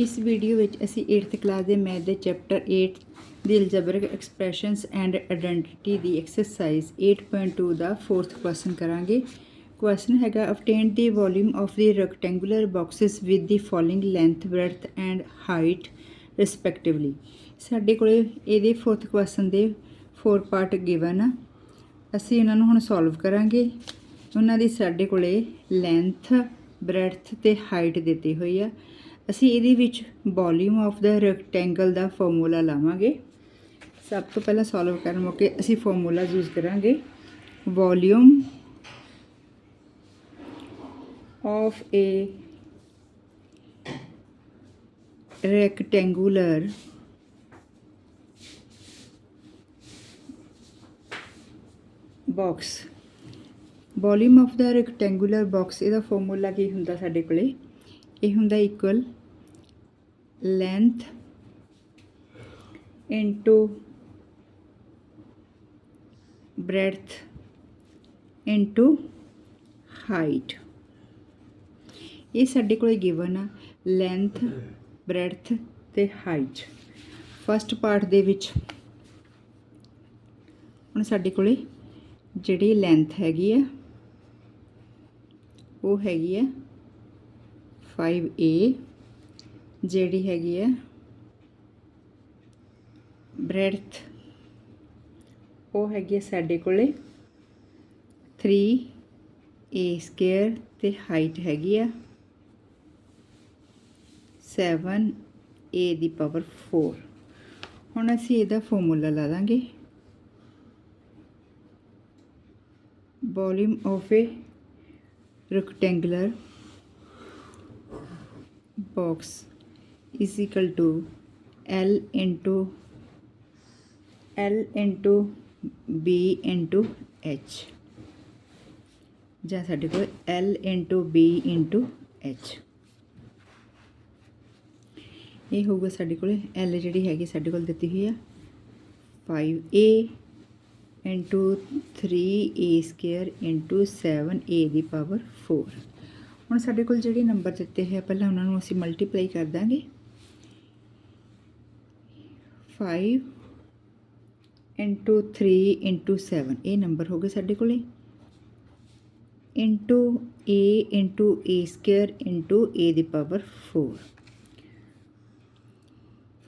इस वीडियो ਵਿੱਚ ਅਸੀਂ 8th ਕਲਾਸ ਦੇ ਮੈਥ ਦੇ chapter 8 the ਐਲਜਬਰਿਕ expressions and identity the exercise 8.2 the 4th question ਕਰਾਂਗੇ। ਕੁਐਸਚਨ ਹੈਗਾ obtain the volume of the rectangular boxes with the following length, breadth and height respectively। ਸਾਡੇ ਕੋਲੇ ਇਹਦੇ 4th ਕੁਐਸਚਨ ਦੇ 4 part given ਆ। ਅਸੀਂ ਇਹਨਾਂ ਨੂੰ ਹੁਣ ਸੋਲਵ ਕਰਾਂਗੇ। ਉਹਨਾਂ ਦੀ ਸਾਡੇ ਕੋਲੇ ਲੈਂਥ, ਬ੍ਰੈਡਥ ਤੇ ਹਾਈਟ ਦਿੱਤੀ ਹੋਈ ਆ। ਅਸੀਂ ਇਹਦੇ ਵਿੱਚ volume of the rectangle the formula ਲਾਵਾਂਗੇ। ਸਭ ਤੋਂ ਪਹਿਲਾਂ ਸੋਲਵ ਕਰਨ ਮੌਕੇ ਅਸੀਂ ਫਾਰਮੂਲਾ ਯੂਜ਼ ਕਰਾਂਗੇ। Volume of a rectangular box. Volume of the rectangular box ਇਹਦਾ ਫਾਰਮੂਲਾ ਕੀ ਹੁੰਦਾ ਸਾਡੇ ਕੋਲੇ? ਇਹ ਹੁੰਦਾ equal length into breadth into height. ਇਹ ਸਾਡੇ ਕੋਲੇ ਗਿਵਨ ਆ ਲੈਂਥ, ਬ੍ਰੈਡਥ ਤੇ ਹਾਈਟ। ਫਸਟ ਪਾਰਟ ਦੇ ਵਿੱਚ ਹੁਣ ਸਾਡੇ ਕੋਲੇ ਜਿਹੜੀ ਲੈਂਥ ਹੈਗੀ ਆ ਉਹ ਹੈਗੀ ਆ 5a, ਜਿਹੜੀ ਹੈਗੀ ਆ ਬ੍ਰੈਡਥ ਉਹ ਹੈਗੀ ਆ ਸਾਡੇ ਕੋਲੇ 3a ਸਕੁਅਰ ਤੇ ਹਾਈਟ ਹੈਗੀ ਆ 7a ਦੀ ਪਾਵਰ 4। ਹੁਣ ਅਸੀਂ ਇਹਦਾ ਫਾਰਮੂਲਾ ਲਾ ਦਾਂਗੇ। Volume of A rectangular box is equal to L into B into H, ਜਾਂ ਸਾਡੇ ਕੋਲ L into B into H। ਇਹ ਹੋਊਗਾ ਸਾਡੇ ਕੋਲ L ਜਿਹੜੀ ਹੈਗੀ ਸਾਡੇ ਕੋਲ ਦਿੱਤੀ ਹੋਈ ਆ 5a into 3a square into 7a ਦੀ ਪਾਵਰ 4। ਹੁਣ ਸਾਡੇ ਕੋਲ ਜਿਹੜੇ ਨੰਬਰ ਦਿੱਤੇ ਹੈ ਪਹਿਲਾਂ ਉਹਨਾਂ ਨੂੰ ਅਸੀਂ ਮਲਟੀਪਲਾਈ ਕਰ ਦਾਂਗੇ। 5 into 3 into 7 ਇਹ ਨੰਬਰ ਹੋ ਗਏ ਸਾਡੇ ਕੋਲੇ into a square into a ਦੀ ਪਾਵਰ 4।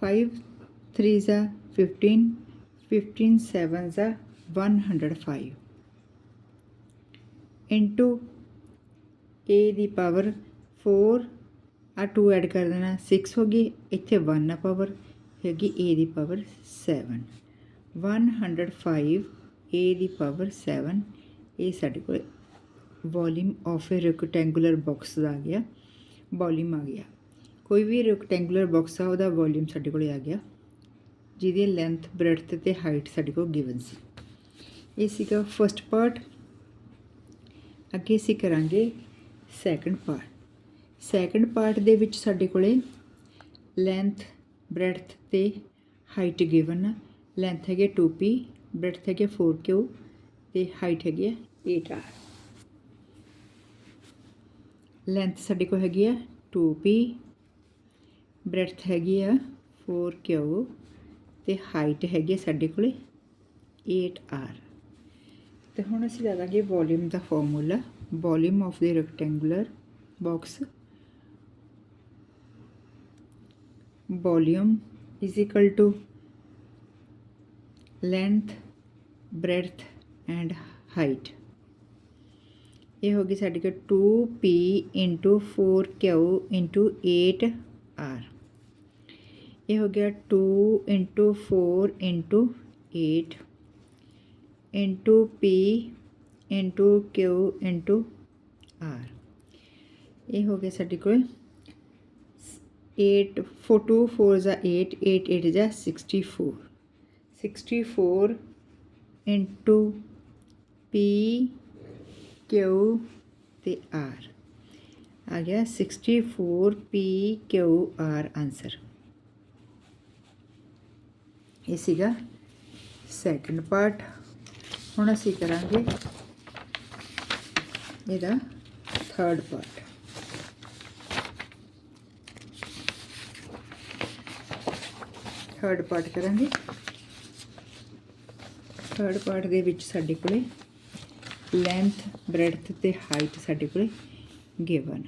5 3 ਆ 15, 15 7 ਆ 105 into a ਦੀ ਪਾਵਰ 4 ਆ 2 ਐਡ ਕਰ ਦੇਣਾ 6 ਹੋ ਗਈ। ਇੱਥੇ 1 ਆ ਪਾਵਰ ਹੈਗੀ a ਦੀ ਪਾਵਰ 7। 105 a ਦੀ ਪਾਵਰ 7 ਇਹ ਸਾਡੇ ਕੋਲ volume of a rectangular box ਦਾ ਆ ਗਿਆ। ਵੋਲਿਊਮ ਆ ਗਿਆ। ਕੋਈ ਵੀ ਰੈਕਟੈਂਗੂਲਰ ਬਾਕਸ ਆ ਉਹਦਾ ਵੋਲਿਊਮ ਸਾਡੇ ਕੋਲ ਆ ਗਿਆ, ਜਿਹਦੀ ਲੈਂਥ, ਬ੍ਰੈਡਥ ਤੇ ਹਾਈਟ ਸਾਡੇ ਕੋਲ ਗਿਵਨ ਸੀ। ਇਹ ਸੀਗਾ ਫਸਟ ਪਾਰਟ। ਅੱਗੇ ਅਸੀਂ ਕਰਾਂਗੇ ਸੈਕੰਡ ਪਾਰਟ। ਸੈਕੰਡ ਪਾਰਟ ਦੇ ਵਿੱਚ ਸਾਡੇ ਕੋਲੇ ਲੈਂਥ, ਬ੍ਰੈਡਥ ਤੇ ਹਾਈਟ ਗਿਵਨ ਆ। ਲੈਂਥ ਹੈਗੀ 2p, ਬ੍ਰੈਡਥ ਹੈਗੀ 4q ਤੇ ਹਾਈਟ ਹੈਗੀ 8r। ਲੈਂਥ ਸਾਡੇ ਕੋਲ ਹੈਗੀ ਆ 2p, ਬ੍ਰੈਡਥ ਹੈਗੀ ਆ 4q ਤੇ ਹਾਈਟ ਹੈਗੀ ਸਾਡੇ ਕੋਲੇ 8r। ਤੇ ਹੁਣ ਅਸੀਂ ਲਾ ਦਾਂਗੇ ਵੋਲਿਊਮ ਦਾ formula. Volume of the rectangular box, volume is equal to length, breadth and height. ਇਹ ਹੋ ਗਈ ਸਾਡੇ ਕੋਲ 2p into 4q into 8r। ਇਹ ਹੋ ਗਿਆ 2 into 4 into 8 into p into q into r। ਇਹ ਹੋ ਗਿਆ ਸਾਡੇ ਕੋਲ 8 4 2 4 ਜਾ 8 8 8 ਜਾ 64 64 into p q ਤੇ r ਆ ਗਿਆ 64 p q r ਆਨਸਰ। ਇਹ ਸੀਗਾ ਸੈਕੰਡ ਪਾਰਟ। ਹੁਣ ਅਸੀਂ ਕਰਾਂਗੇ ਇਹਦਾ ਥਰਡ ਪਾਰਟ। थर्ड पार्ट करांगे। थर्ड पार्ट दे विच साडे कोले लेंथ ब्रैडथ ते हाइट साडे कोले गिवन।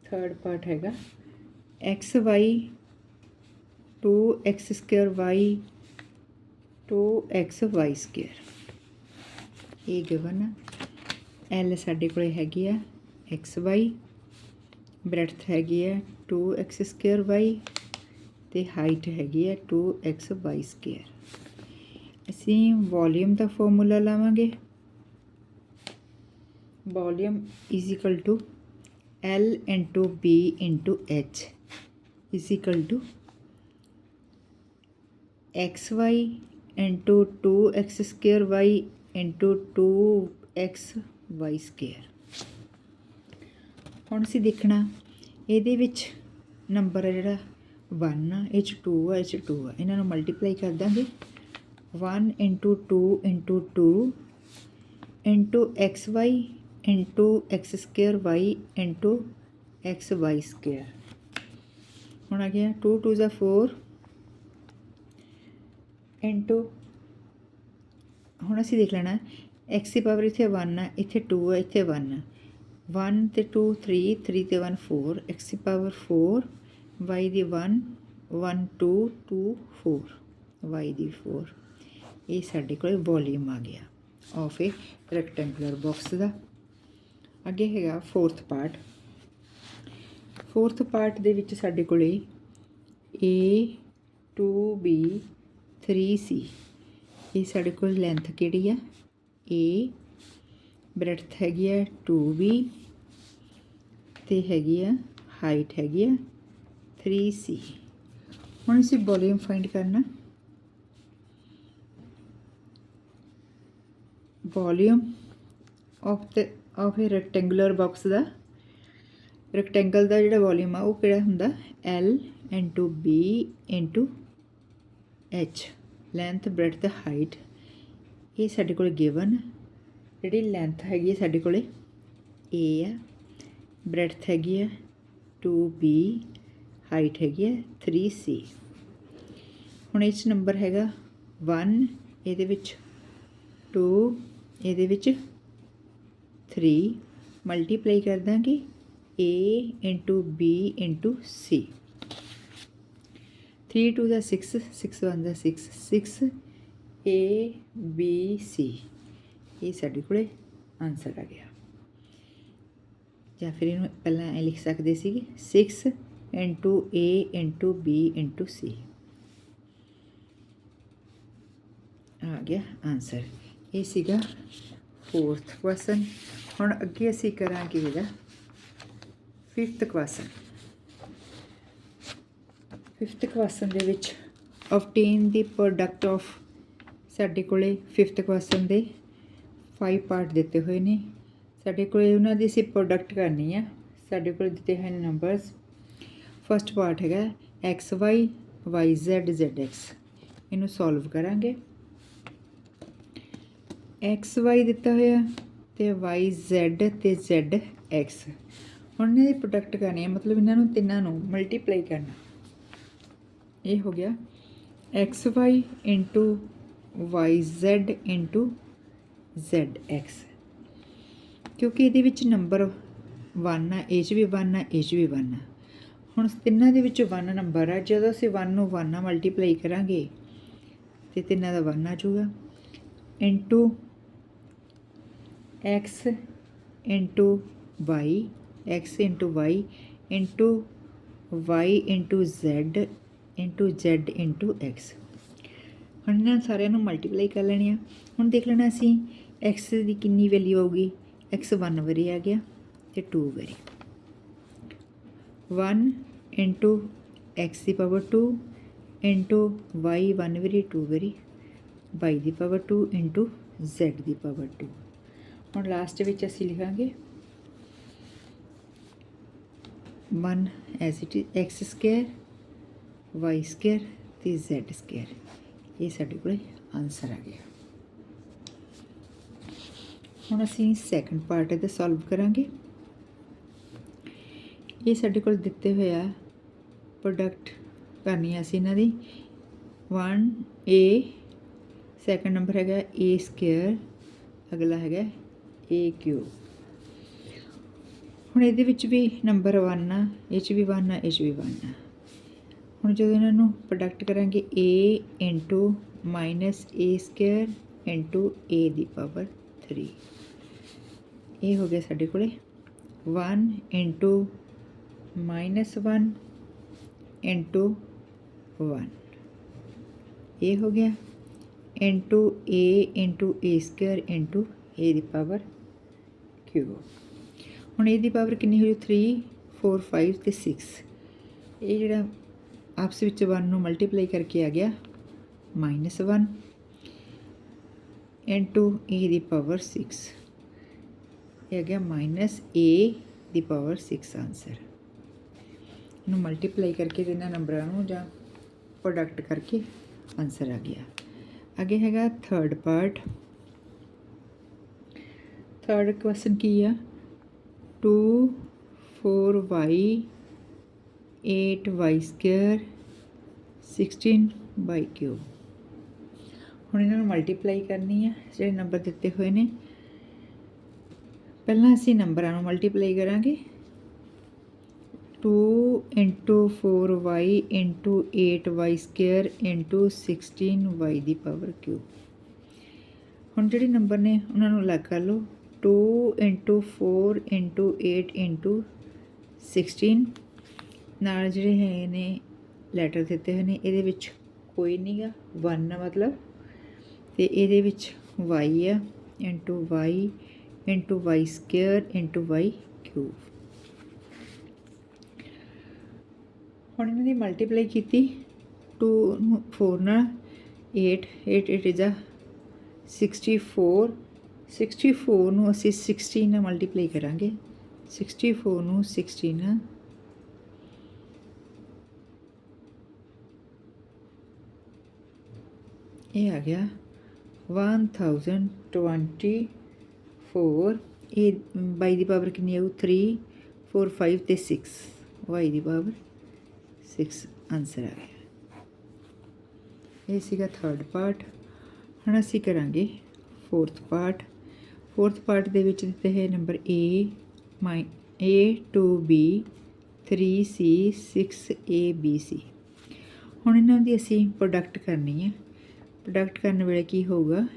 थर्ड पार्ट हैगा X Y 2x² Y 2xy², ये गिवन आ। एल साडे कोले हैगी आ XY, ब्रैडथ हैगी है 2x² वाई ते हाइट हैगी है 2xy²। असीं वॉल्यूम का फॉर्मूला लावांगे। Volume is equal to L into B into H is equal to XY into 2x² y into 2xy²। ਹੁਣ ਅਸੀਂ ਦੇਖਣਾ ਇਹਦੇ ਵਿੱਚ ਨੰਬਰ ਹੈ ਜਿਹੜਾ 1 ਆ, ਇਹ 'ਚ 2 ਆ, ਇਹ 'ਚ 2 ਆ, ਇਹਨਾਂ ਨੂੰ ਮਲਟੀਪਲਾਈ ਕਰ ਦਾਂਗੇ। 1 into 2 into 2 into XY into x² Y into xy²। ਹੁਣ ਆ ਗਿਆ 2 2 ज़ा 4 इंटू, ਹੁਣ ਅਸੀਂ ਦੇਖ ਲੈਣਾ x ਦੀ ਪਾਵਰ ਇੱਥੇ 1 ਆ, ਇੱਥੇ 2 ਆ, ਇੱਥੇ 1 ਆ। 1 ਤੇ 2 3, 3 ਤੇ 1 4, x ਦੀ ਪਾਵਰ 4, y ਦੀ 1 1 2 2 4, y ਦੀ 4। ਇਹ ਸਾਡੇ ਕੋਲ ਵੋਲੀਅਮ ਆ ਗਿਆ ਆਫ ਏ ਰੈਕਟੈਂਗੂਲਰ ਬਾਕਸ ਦਾ। ਅੱਗੇ ਹੈਗਾ ਫੋਰਥ ਪਾਰਟ। ਫੋਰਥ ਪਾਰਟ ਦੇ ਵਿੱਚ ਸਾਡੇ ਕੋਲੇ A 2B 3C, ਇਹ ਸਾਡੇ ਕੋਲ ਲੈਂਥ ਕਿਹੜੀ ਆ A, ब्रैडथ हैगी है 2B ते हैगी है हाइट हैगी है 3C। हुण असीं वॉल्यूम फाइंड करना। Volume of a rectangular box का, रैक्टेंगल का जिहड़ा वॉल्यूम आ वो किहड़ा हुंदा L into B into H, length breadth height. ये साडे कोल गिवन। जिहड़ी लेंथ हैगी साडे कोले A आ, ब्रैडथ हैगी है 2B, हाइट हैगी है 3C। हुण इस नंबर हैगा 1, इहदे विच 2, इहदे विच 3, मल्टीप्लाई कर Dange A into B into C। 3 2 ज़ा 6, 6 1 ज़ा 6, 6 A B C। ये साडे कोले आंसर आ गया। ਜਾਂ ਫਿਰ ਇਹਨੂੰ ਪਹਿਲਾਂ ਇਹ ਲਿਖ ਸਕਦੇ ਸੀਗੇ 6 into A into B into C। आ गया आंसर। ये सीगा फोर्थ क्वेश्चन। ਹੁਣ ਅੱਗੇ ਅਸੀਂ ਕਰਾਂਗੇ ਇਹਦਾ ਫਿਫਥ ਕੁਐਸਚਨ। ਫਿਫਥ ਕੁਐਸਚਨ ਦੇ ਵਿੱਚ ਆਬਟੇਨ ਦੀ ਪ੍ਰੋਡਕਟ ਆਫ, ਸਾਡੇ ਕੋਲੇ ਫਿਫਥ ਕੁਐਸਚਨ ਦੇ 5 ਪਾਰਟ ਦਿੱਤੇ ਹੋਏ ਨੇ। ਸਾਡੇ ਕੋਲੇ ਉਹਨਾਂ ਦੀ ਅਸੀਂ ਪ੍ਰੋਡਕਟ ਕਰਨੀ ਆ। ਸਾਡੇ ਕੋਲ ਦਿੱਤੇ ਹਨ ਨੰਬਰਸ। ਫਸਟ ਪਾਰਟ ਹੈਗਾ XY YZ ZX, ਇਹਨੂੰ ਸੋਲਵ ਕਰਾਂਗੇ। XY ਦਿੱਤਾ ਹੋਇਆ ਤੇ YZ ਤੇ ZX। ਹੁਣ ਇਹਨਾਂ ਦੀ ਪ੍ਰੋਡਕਟ ਕਰਨੀ ਹੈ, ਮਤਲਬ ਇਹਨਾਂ ਨੂੰ ਤਿੰਨਾਂ ਨੂੰ ਮਲਟੀਪਲਾਈ ਕਰਨਾ। ਇਹ ਹੋ ਗਿਆ XY into YZ into ZX, क्योंकि ये नंबर 1 आ, ये भी 1 आ, ये भी 1 आ। हुण तिन्नां दे विच 1 नंबर आ, जदों असीं 1 नूं 1 नाल मल्टीप्लाई करांगे तो तिन्नां दा 1 आ जाऊगा। Into X into Y, X into Y into Y into Z into Z into X। हुण इन्हां सारिਆਂ ਨੂੰ मल्टीप्लाई कर लैणी आ। हुण देख लेना असीं X की कितनी वैल्यू आऊगी। X 1 वारी आ गया तो 2 वारी। 1 इंटू X की पावर 2 इंटू Y 1 वारी 2 वारी, Y की पावर 2 इंटू Z की पावर 2। हुण लास्ट विच असीं लिखांगे 1 as it is X² Y² ते Z²। ये साडे कोल आंसर आ गया। ਹੁਣ ਅਸੀਂ ਸੈਕੰਡ ਪਾਰਟ ਇਹਦਾ ਸੋਲਵ ਕਰਾਂਗੇ। ਇਹ ਸਾਡੇ ਕੋਲ ਦਿੱਤੇ ਹੋਇਆ ਪ੍ਰੋਡਕਟ करनी है असीं इन्हां दी 1a सैकेंड नंबर हैगा a स्केयर अगला हैगा a क्यूब। हुण इहदे विच भी नंबर 1 आ इह 'च भी 1 आ इह 'च भी 1 आ। हुण जदों इन्हां नूं प्रोडक्ट करांगे a into minus a square into a the power 3 ये हो गया साडे कोले 1 इंटू माइनस 1 इंटू 1 ये हो गया into a square into a the power cube. हुण ए दी पावर कितनी हो 3 4 5 ते 6 ये जिहड़ा आपस विच 1 नूं मल्टीप्लाई करके आ गया -1 इंटू ए दी पावर 6 ये आ गया माइनस ए दी पावर 6 आंसर। इन्हूं मल्टीप्लाई करके इन्हां नंबरां नूं जां प्रोडक्ट करके आंसर आ गया। आगे हैगा थर्ड पार्ट। थर्ड क्वेश्चन की है 2 4y 8y square 16y cube. हुण इन्हां नूं मल्टीप्लाई करनी है जिहड़े नंबर दिते हुए ने पहलां असीं नंबरां नूं मल्टीप्लाई करांगे 2 into 4y into 8y square into 16y the power cube. हुण जिहड़े नंबर ने उन्हां नूं अलग कर लो 2 इंटू 4 इंटू 8 इंटू 16 नाल जिहड़े है ने लैटर दिते हुए ने इहदे विच कोई नहीं गा 1 मतलब ते इहदे विच y आ into y square into y cube. हुण इन्हां दी मल्टीप्लाई कीती 2 4 नाल 8 इज आ 64 नूं असीं 16 नाल मल्टीप्लाई करांगे 64 नूं 16 नाल ये आ गया 1024 ये y दी पावर कितनी आऊ 3 4 5 ते 6 y दी पावर 6 आंसर आ गया। ये सीगा थर्ड पार्ट। हुण असीं करांगे फोर्थ पार्ट। फोर्थ पार्ट दे विच दिते है number a 2b 3c 6abc। हुण इन्हां दी असीं प्रोडक्ट करनी है। प्रोडक्ट करने वेले की होगा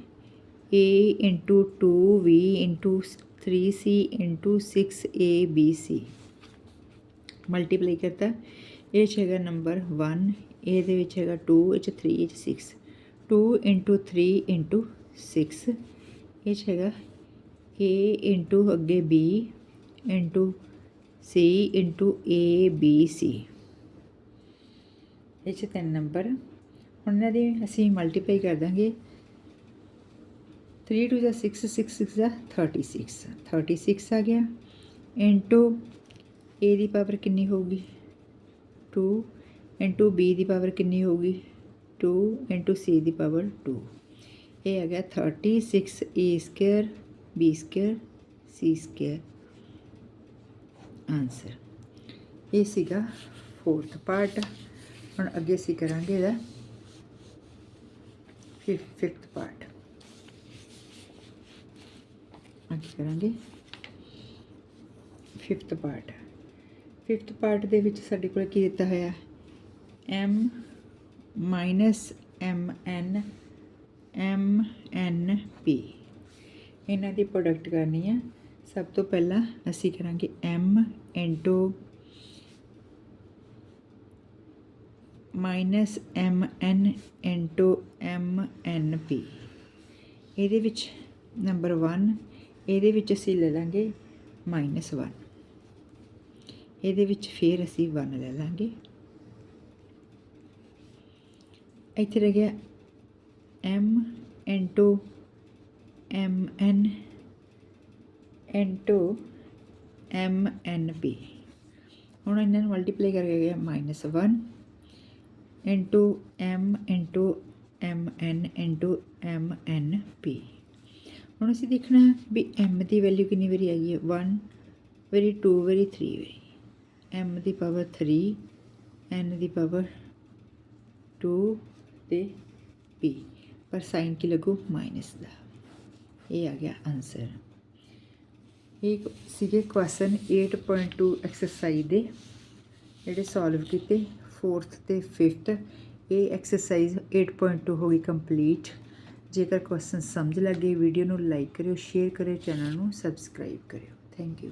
a into 2b into 3c into 6abc multiply करता ये है नंबर 1 ये 2 ये 3 ये 6 2 इंटू 3 इंटू 6 ये है a इंटू अगे b into c into abc ये 3 नंबर। हुण इन्हां दी असीं मल्टीप्लाई कर देंगे 3 2 जा 6 6 6 जा 36 आ गया इंटू ए दी पावर कितनी होगी 2 इंटू बी दी पावर कितनी होगी 2 इंटू सी दी पावर 2 ये आ गया 36 ए स्क्वायर बी स्क्वायर सी स्क्वायर आंसर। ये सीगा फोर्थ पार्ट। हुण अगे असीं करांगे इहदा फिफ्थ पार्ट। अगे करांगे फिफ्थ पार्ट। फिफ्थ पार्ट दे विच साडे कोल की दिता होया m माइनस mn p इन्हां दी प्रोडक्ट करनी है। सब तो पहला असीं करांगे m into minus mn into mnp इहदे विच नंबर 1 इहदे विच असीं ले लांगे -1 इहदे विच फिर असीं 1 ले लांगे इत्थे रह गया m into mn into mnp। हुण इन्हां नूं मल्टीप्लाई करके गया -1 into m into mn into mnp। हुण असीं देखना भी m की वैल्यू कितनी बारी आई है 1 बारी 2 बारी 3 बारी m की पावर 3 n की पावर 2 ਤੇ p पर साइन की लगू माइनस का। ये आ गया आंसर। एक सीगे क्वेश्चन 8.2 एक्सरसाइज दे ਜਿਹੜੇ सॉल्व किए 4th ਤੇ 5th। ये एक्सरसाइज 8.2 हो गई कंप्लीट। जेकर क्वेश्चन समझ लगे वीडियो ਨੂੰ लाइक करियो, शेयर करियो, चैनल ਨੂੰ सब्सक्राइब करियो। Thank you.